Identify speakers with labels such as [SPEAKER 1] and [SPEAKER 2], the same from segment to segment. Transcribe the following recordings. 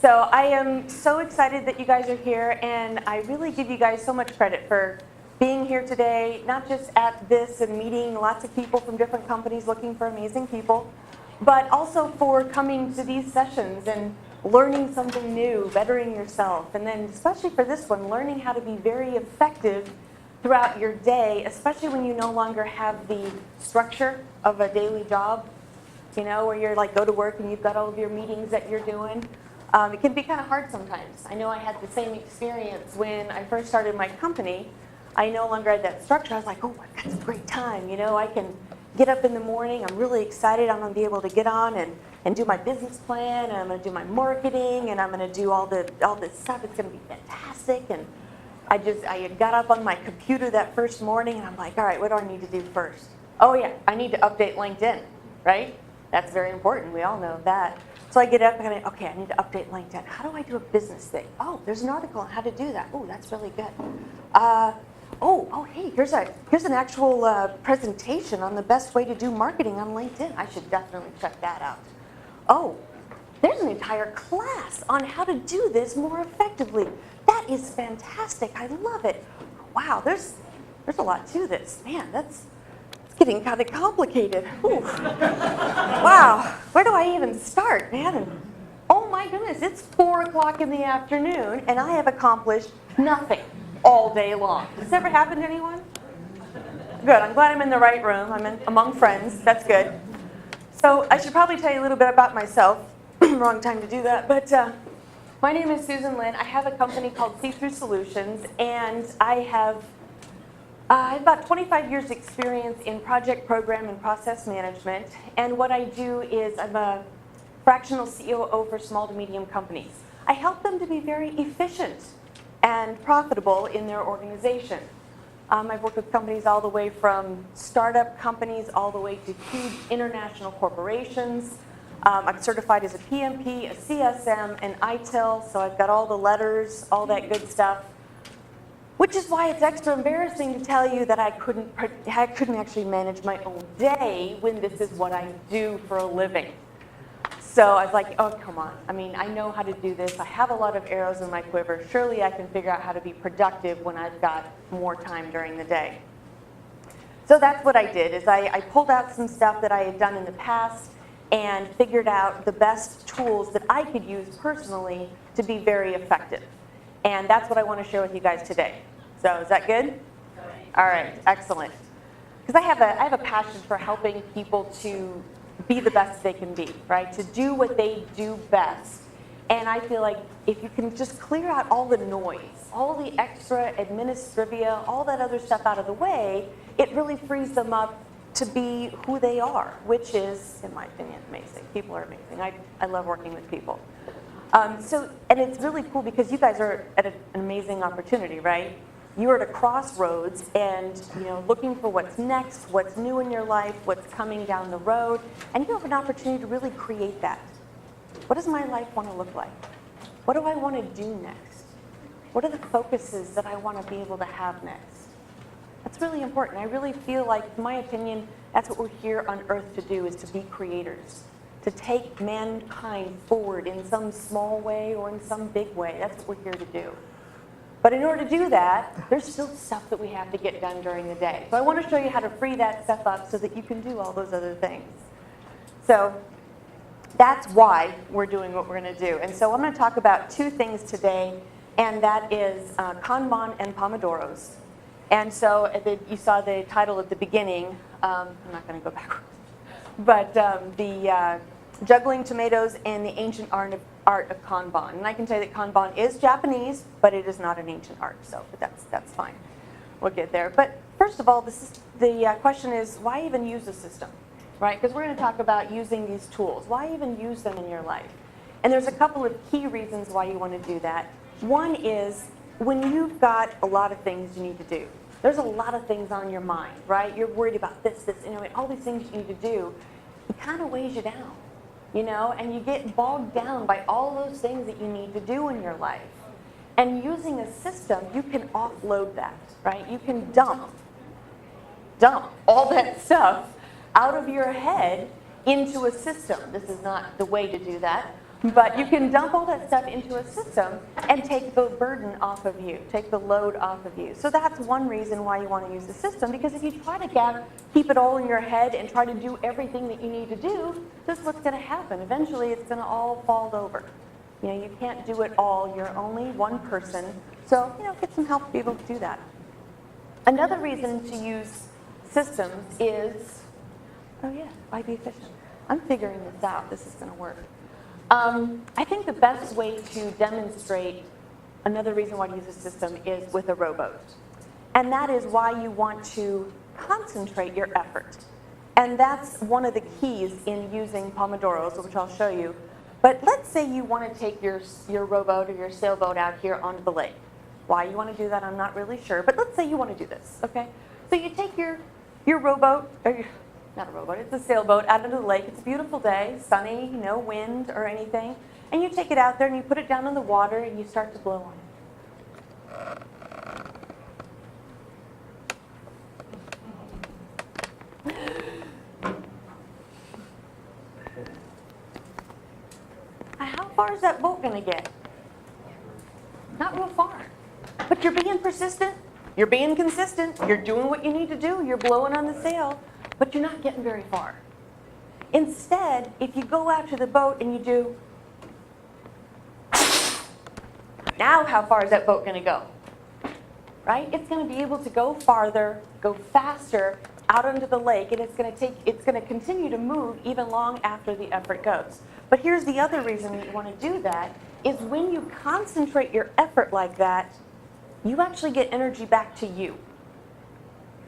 [SPEAKER 1] So I am so excited that you guys are here, and I really give you guys so much credit for being here today, not just at this and meeting lots of people from different companies looking for amazing people, but also for coming to these sessions and learning something new, bettering yourself, and then especially for this one, learning how to be very effective throughout your day, especially when you no longer have the structure of a daily job, you know, where you're like go to work and you've got all of your meetings that you're doing. It can be kind of hard sometimes. I know I had the same experience when I first started my company. I no longer had that structure. I was like, oh, I've got some great time. You know, I can get up in the morning. I'm really excited. I'm going to be able to get on and do my business plan. And I'm going to do my marketing. And I'm going to do all this stuff. It's going to be fantastic. And I got up on my computer that first morning. And I'm like, all right, what do I need to do first? Oh, yeah, I need to update LinkedIn, right? That's very important. We all know that. So I get up and I'm like, okay, I need to update LinkedIn. How do I do a business thing? Oh, there's an article on how to do that. Oh, that's really good. Hey, here's an actual presentation on the best way to do marketing on LinkedIn. I should definitely check that out. Oh, there's an entire class on how to do this more effectively. That is fantastic. I love it. Wow, there's a lot to this. Man, it's getting kind of complicated. Wow, where do I even start, man? And, oh my goodness, it's 4 o'clock in the afternoon and I have accomplished nothing all day long. Has this ever happened to anyone? Good, I'm glad I'm in the right room. I'm among friends, that's good. So I should probably tell you a little bit about myself. Wrong time to do that, but my name is Susan Lynn. I have a company called See-Through Solutions, and I have about 25 years experience in project, program, and process management. And what I do is I'm a fractional COO for small to medium companies. I help them to be very efficient and profitable in their organization. I've worked with companies all the way from startup companies all the way to huge international corporations. I'm certified as a PMP, a CSM, and ITIL, so I've got all the letters, all that good stuff. Which is why it's extra embarrassing to tell you that I couldn't actually manage my own day when this is what I do for a living. So I was like, oh, come on. I mean, I know how to do this. I have a lot of arrows in my quiver. Surely I can figure out how to be productive when I've got more time during the day. So that's what I did, is I pulled out some stuff that I had done in the past and figured out the best tools that I could use personally to be very effective. And that's what I want to share with you guys today. So is that good? All right, excellent. Because I have a passion for helping people to be the best they can be, right? To do what they do best. And I feel like if you can just clear out all the noise, all the extra administrivia, all that other stuff out of the way, it really frees them up to be who they are, which is, in my opinion, amazing. People are amazing. I love working with people. And it's really cool because you guys are at an amazing opportunity, right? You're at a crossroads and, you know, looking for what's next, what's new in your life, what's coming down the road, and you have an opportunity to really create that. What does my life want to look like? What do I want to do next? What are the focuses that I want to be able to have next? That's really important. I really feel like, in my opinion, that's what we're here on earth to do, is to be creators. To take mankind forward in some small way or in some big way. That's what we're here to do. But in order to do that, there's still stuff that we have to get done during the day. So I want to show you how to free that stuff up so that you can do all those other things. So that's why we're doing what we're going to do. And so I'm going to talk about 2 things today, and that is KANBAN and Pomodoros. And so you saw the title at the beginning. I'm not going to go backwards. But the juggling tomatoes and the ancient art of Kanban. And I can tell you that Kanban is Japanese, but it is not an ancient art. So but that's fine. We'll get there. But first of all, the question is, why even use a system? Right? Because we're going to talk about using these tools. Why even use them in your life? And there's a couple of key reasons why you want to do that. One is when you've got a lot of things you need to do. There's a lot of things on your mind, right? You're worried about this, you know, all these things you need to do. It kind of weighs you down, you know, and you get bogged down by all those things that you need to do in your life. And using a system, you can offload that, right? You can dump all that stuff out of your head into a system. This is not the way to do that, But you can dump all that stuff into a system and take the burden off of you, take the load off of you. So that's one reason why you want to use the system, because if you try to keep it all in your head and try to do everything that you need to do, this is what's going to happen. Eventually, it's going to all fall over. You know, you can't do it all. You're only one person. So, you know, get some help to be able to do that. Another reason to use systems is, oh yeah, why be efficient? I'm figuring this out. This is going to work. I think the best way to demonstrate another reason why to use a system is with a rowboat. And that is why you want to concentrate your effort. And that's one of the keys in using Pomodoros, which I'll show you. But let's say you want to take your rowboat or your sailboat out here onto the lake. Why you want to do that, I'm not really sure. But let's say you want to do this, okay? So you take your rowboat, or not a rowboat, it's a sailboat out into the lake. It's a beautiful day, sunny, no wind or anything. And you take it out there and you put it down in the water and you start to blow on it. How far is that boat going to get? Not real far. But you're being persistent. You're being consistent. You're doing what you need to do. You're blowing on the sail. But you're not getting very far. Instead, if you go out to the boat and you do, now how far is that boat going to go? Right? It's going to be able to go farther, go faster out onto the lake, and it's going to continue to move even long after the effort goes. But here's the other reason you want to do that is when you concentrate your effort like that, you actually get energy back to you.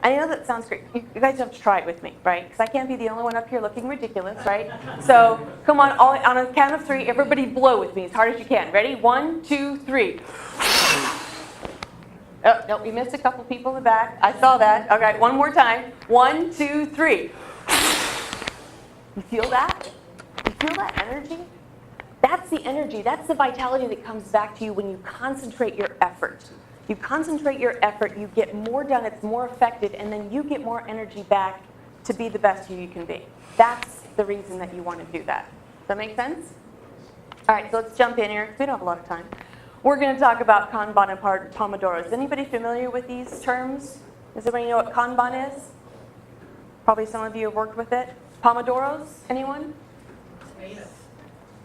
[SPEAKER 1] I know that sounds great. You guys have to try it with me, right? Because I can't be the only one up here looking ridiculous, right? So come on, on a count of 3, everybody blow with me as hard as you can. Ready? 1, 2, 3. Oh, no, we missed a couple people in the back. I saw that. Okay, one more time. 1, 2, 3. You feel that? You feel that energy? That's the energy. That's the vitality that comes back to you when you concentrate your effort. You concentrate your effort, you get more done, it's more effective, and then you get more energy back to be the best you can be. That's the reason that you want to do that. Does that make sense? All right, so let's jump in here. We don't have a lot of time. We're going to talk about Kanban and Pomodoros. Is anybody familiar with these terms? Does everybody know what Kanban is? Probably some of you have worked with it. Pomodoros, anyone? Tomatoes.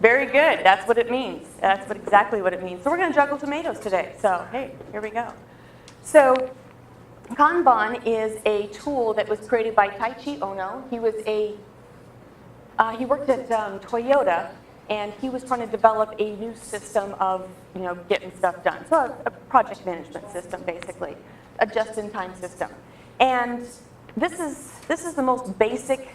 [SPEAKER 1] Very good. That's what it means. That's exactly what it means. So we're going to juggle tomatoes today. So hey, here we go. So Kanban is a tool that was created by Taichi Ono. He was he worked at Toyota, and he was trying to develop a new system of getting stuff done. So a project management system, basically, a just-in-time system. And this is the most basic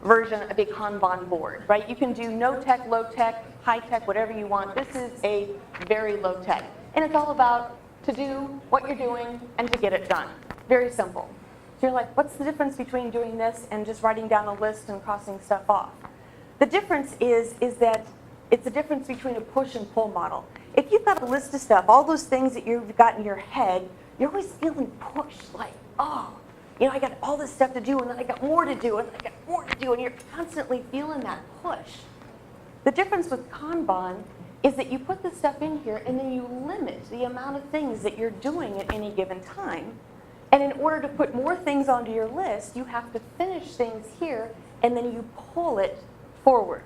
[SPEAKER 1] version of a Kanban board, right? You can do no-tech, low-tech, high-tech, whatever you want. This is a very low-tech. And it's all about to do what you're doing and to get it done. Very simple. So you're like, what's the difference between doing this and just writing down a list and crossing stuff off? The difference is that it's the difference between a push and pull model. If you've got a list of stuff, all those things that you've got in your head, you're always feeling pushed, like, oh, I got all this stuff to do, and then I got more to do, and I got more to do, and you're constantly feeling that push. The difference with Kanban is that you put this stuff in here, and then you limit the amount of things that you're doing at any given time. And in order to put more things onto your list, you have to finish things here, and then you pull it forward.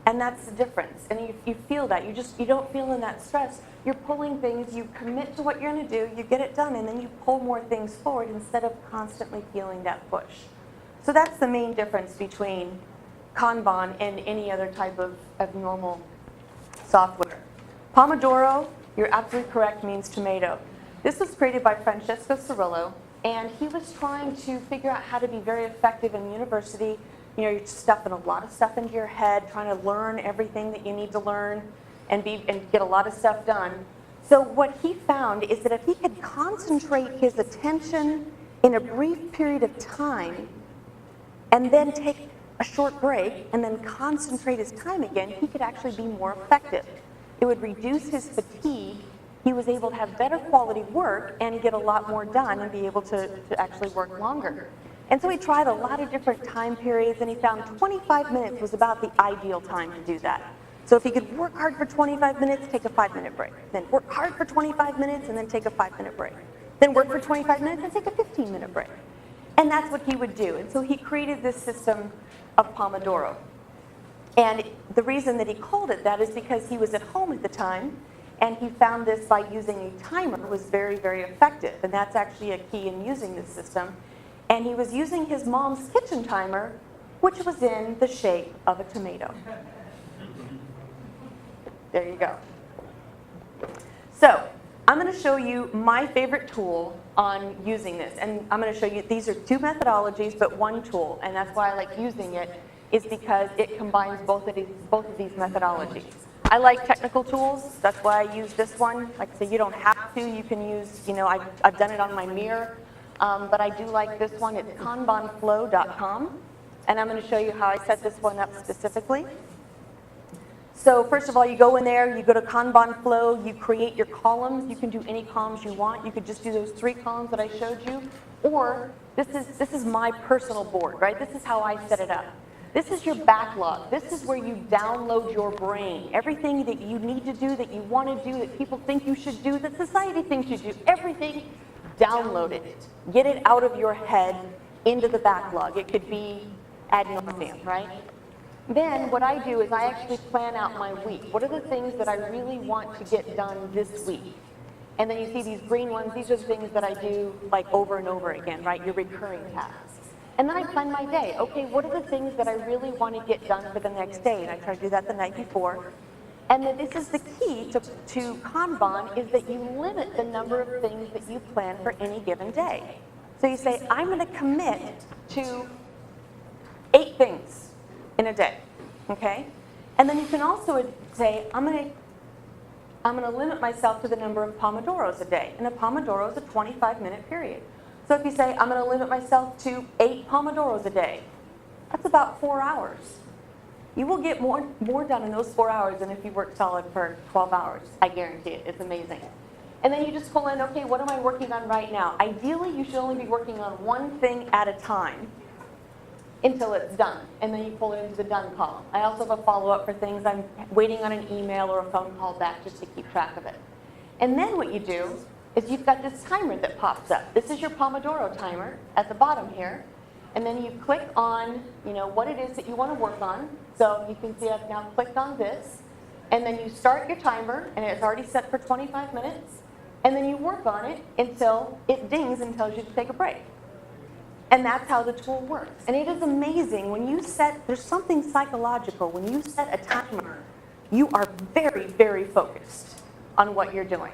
[SPEAKER 1] And that's the difference. And you feel that. You don't feel in that stress. You're pulling things, you commit to what you're going to do, you get it done, and then you pull more things forward instead of constantly feeling that push. So that's the main difference between Kanban and any other type of normal software. Pomodoro, you're absolutely correct, means tomato. This was created by Francesco Cirillo, and he was trying to figure out how to be very effective in university. You're stuffing a lot of stuff into your head, trying to learn everything that you need to learn and get a lot of stuff done. So what he found is that if he could concentrate his attention in a brief period of time and then take a short break and then concentrate his time again, he could actually be more effective. It would reduce his fatigue. He was able to have better quality work and get a lot more done and be able to actually work longer. And so he tried a lot of different time periods, and he found 25 minutes was about the ideal time to do that. So if he could work hard for 25 minutes, take a 5-minute break. Then work hard for 25 minutes and then take a 5-minute break. Then work for 25 minutes and take a 15-minute break. And that's what he would do. And so he created this system of Pomodoro. And the reason that he called it that is because he was at home at the time, and he found this by using a timer was very, very effective. And that's actually a key in using this system. And he was using his mom's kitchen timer, which was in the shape of a tomato. There you go. So I'm going to show you my favorite tool on using this. And I'm going to show you, these are 2 methodologies, but 1 tool. And that's why I like using it, is because it combines both of these methodologies. I like technical tools. That's why I use this one. Like I say, you don't have to. You can use, I've done it on my mirror. But I do like this one. It's KANBANflow.com. And I'm going to show you how I set this one up specifically. So first of all, you go in there, you go to Kanban Flow, you create your columns. You can do any columns you want. You could just do those 3 columns that I showed you. Or this is my personal board, right? This is how I set it up. This is your backlog. This is where you download your brain. Everything that you need to do, that you want to do, that people think you should do, that society thinks you should do, everything, download it. Get it out of your head into the backlog. It could be ad nauseum, right? Then what I do is I actually plan out my week. What are the things that I really want to get done this week? And then you see these green ones. These are the things that I do like over and over again, right? Your recurring tasks. And then I plan my day. Okay, what are the things that I really want to get done for the next day? And I try to do that the night before. And then this is the key to Kanban, is that you limit the number of things that you plan for any given day. So you say, I'm going to commit to 8 things in a day, okay? And then you can also say, I'm going to limit myself to the number of Pomodoros a day. And a Pomodoro is a 25-minute period. So if you say, I'm going to limit myself to 8 Pomodoros a day, that's about 4 hours. You will get more done in those 4 hours than if you work solid for 12 hours. I guarantee it. It's amazing. And then you just pull in, okay, what am I working on right now? Ideally, you should only be working on 1 thing at a time until it's done. And then you pull it into the done column. I also have a follow-up for things I'm waiting on an email or a phone call back just to keep track of it. And then what you do is you've got this timer that pops up. This is your Pomodoro timer at the bottom here. And then you click on, what it is that you want to work on. So you can see I've now clicked on this. And then you start your timer, and it's already set for 25 minutes. And then you work on it until it dings and tells you to take a break. And that's how the tool works. And it is amazing when you set, there's something psychological. When you set a timer, you are very, very focused on what you're doing.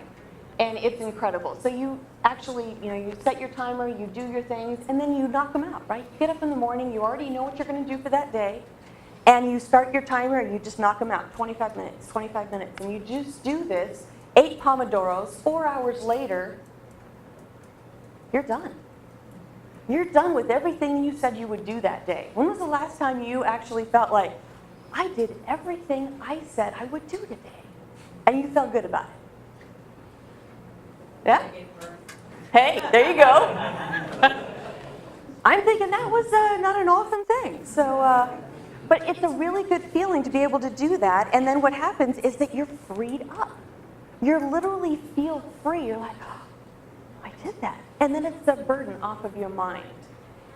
[SPEAKER 1] And it's incredible. So you actually, you set your timer, you do your things, and then you knock them out, right? You get up in the morning, you already know what you're going to do for that day, and you start your timer and you just knock them out, 25 minutes, 25 minutes. And you just do this, 8 Pomodoros, 4 hours later, you're done. You're done with everything you said you would do that day. When was the last time you actually felt like, I did everything I said I would do today? And you felt good about it? Yeah? Hey, there you go. I'm thinking that was not an awesome thing. So, but it's a really good feeling to be able to do that. And then what happens is that you're freed up. You literally feel free. You're like, oh, I did that. And then it's a burden off of your mind.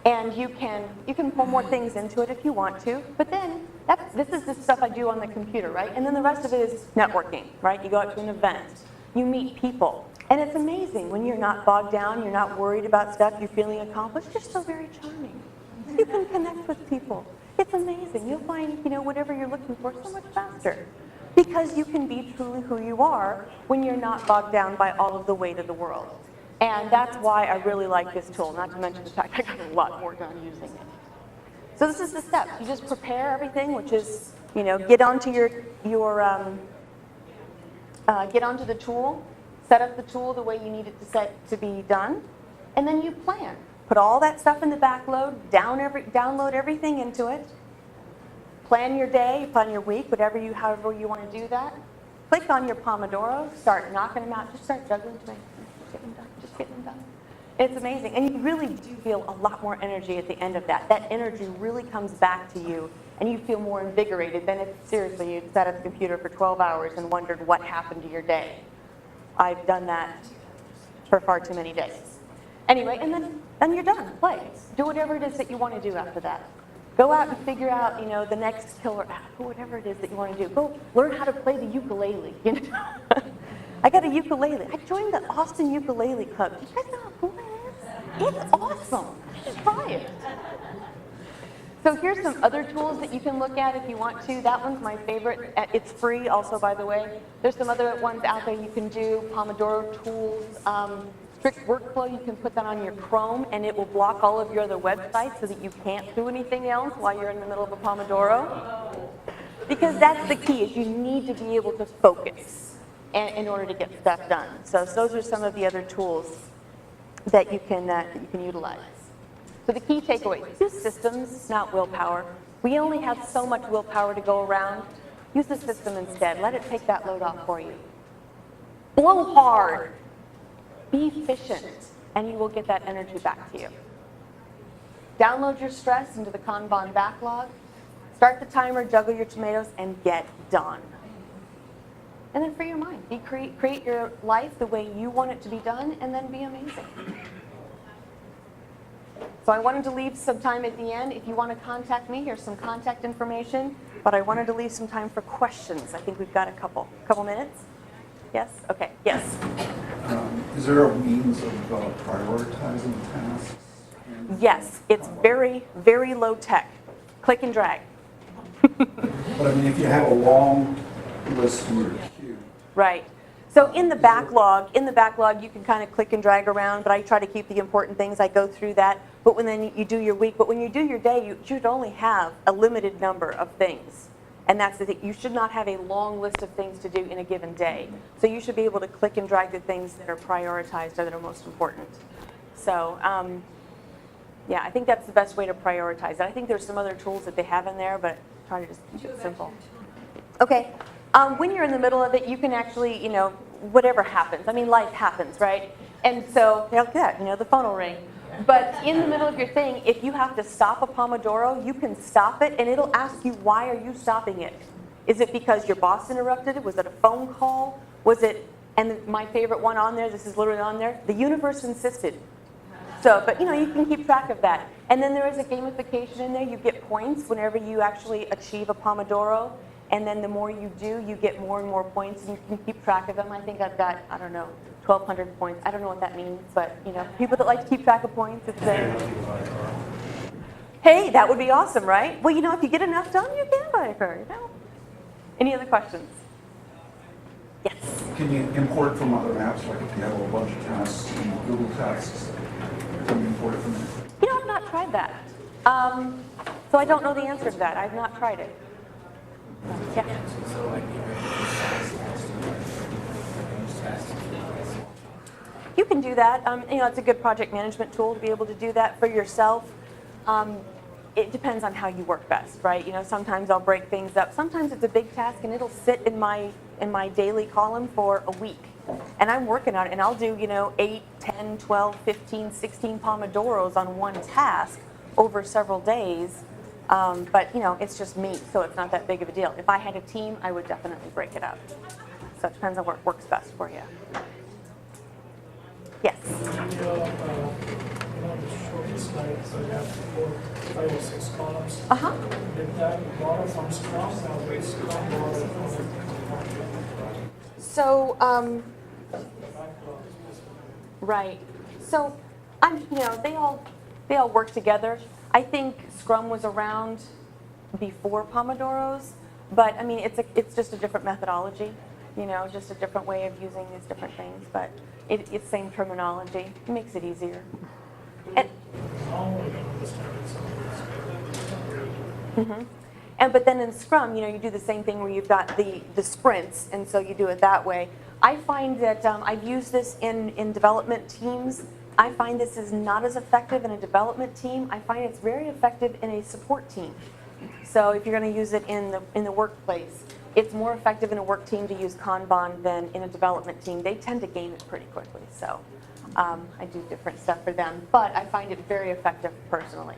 [SPEAKER 1] And you can pull more things into it if you want to. But then this is the stuff I do on the computer, right? And then the rest of it is networking, right? You go out to an event. You meet people. And it's amazing when you're not bogged down, you're not worried about stuff, you're feeling accomplished, you're still very charming. You can connect with people. It's amazing. You'll find, whatever you're looking for so much faster. Because you can be truly who you are when you're not bogged down by all of the weight of the world. And that's why I really like this tool, not to mention the fact I got a lot more done using it. So this is the steps. You just prepare everything, which is, get onto get onto the tool. Set up the tool the way you need it to be done, and then you plan. Put all that stuff in the backload, download everything into it. Plan your day, plan your week, however you want to do that. Click on your Pomodoro, start knocking them out, just start juggling today. Just get them done. It's amazing, and you really do feel a lot more energy at the end of that. That energy really comes back to you and you feel more invigorated than if seriously you sat at the computer for 12 hours and wondered what happened to your day. I've done that for far too many days. Anyway, and then you're done. Play. Do whatever it is that you want to do after that. Go out and figure out, the next killer app, whatever it is that you want to do. Go learn how to play the ukulele. I got a ukulele. I joined the Austin Ukulele Club. You guys know how cool that is? It's awesome. Just try it. So here's some other tools that you can look at if you want to. That one's my favorite. It's free also, by the way. There's some other ones out there you can do. Pomodoro tools. Strict workflow, you can put that on your Chrome and it will block all of your other websites so that you can't do anything else while you're in the middle of a Pomodoro. Because that's the key, is you need to be able to focus in order to get stuff done. So those are some of the other tools that you can utilize. So the key takeaways, use systems, not willpower. We only have so much willpower to go around. Use the system instead. Let it take that load off for you. Blow hard. Be efficient, and you will get that energy back to you. Download your stress into the Kanban backlog. Start the timer, juggle your tomatoes, and get done. And then free your mind. Create your life the way you want it to be done, and then be amazing. So I wanted to leave some time at the end. If you want to contact me, here's some contact information. But I wanted to leave some time for questions. I think we've got a couple minutes. Yes? Okay. Yes?
[SPEAKER 2] Is there a means of prioritizing tasks?
[SPEAKER 1] Yes. It's very, very low tech. Click and drag.
[SPEAKER 2] But I mean, if you have a long list in your queue.
[SPEAKER 1] Right. So in the backlog, you can kind of click and drag around, but I try to keep the important things. I go through that. But then you do your week. But when you do your day, you should only have a limited number of things. And that's the thing. You should not have a long list of things to do in a given day. So you should be able to click and drag the things that are prioritized or that are most important. So yeah, I think that's the best way to prioritize it. I think there's some other tools that they have in there, but try to just keep it simple. Okay. When you're in the middle of it, you can actually, whatever happens. I mean, life happens, right? And so, like that, the phone will ring. But in the middle of your thing, if you have to stop a Pomodoro, you can stop it, and it'll ask you, why are you stopping it? Is it because your boss interrupted it? Was it a phone call? Was it, and my favorite one on there, this is literally on there, the universe insisted. So, but you can keep track of that. And then there is a gamification in there. You get points whenever you actually achieve a Pomodoro. And then the more you do, you get more and more points, and you can keep track of them. I think I've got, 1,200 points. I don't know what that means, but people that like to keep track of points, it's hey, that would be awesome, right? Well, if you get enough done, you can buy a car, Any other questions? Yes.
[SPEAKER 2] Can you import from other apps, like if you have a bunch of tasks in Google Tasks, can you import it from there?
[SPEAKER 1] I've not tried that. So I don't know the answer to that. I've not tried it. Yeah. You can do that. It's a good project management tool to be able to do that for yourself. It depends on how you work best, right? Sometimes I'll break things up. Sometimes it's a big task and it'll sit in my daily column for a week. And I'm working on it, and I'll do, 8, 10, 12, 15, 16 Pomodoros on one task over several days. But, it's just me, so it's not that big of a deal. If I had a team, I would definitely break it up. So it depends on what works best for you. Yes?
[SPEAKER 3] The short slide, so you have 5 or 6 columns.
[SPEAKER 1] Uh-huh.
[SPEAKER 3] Did that borrow from Scrum or did Scrum borrow from
[SPEAKER 1] So, right. So, they all work together. I think Scrum was around before Pomodoros, but I mean, it's just a different methodology, just a different way of using these different things, but it's same terminology. It makes it easier. And, but then in Scrum, you do the same thing where you've got the sprints, and so you do it that way. I find that I've used this in development teams. I find this is not as effective in a development team. I find it's very effective in a support team. So if you're going to use it in the workplace, it's more effective in a work team to use Kanban than in a development team. They tend to game it pretty quickly. So I do different stuff for them, but I find it very effective personally.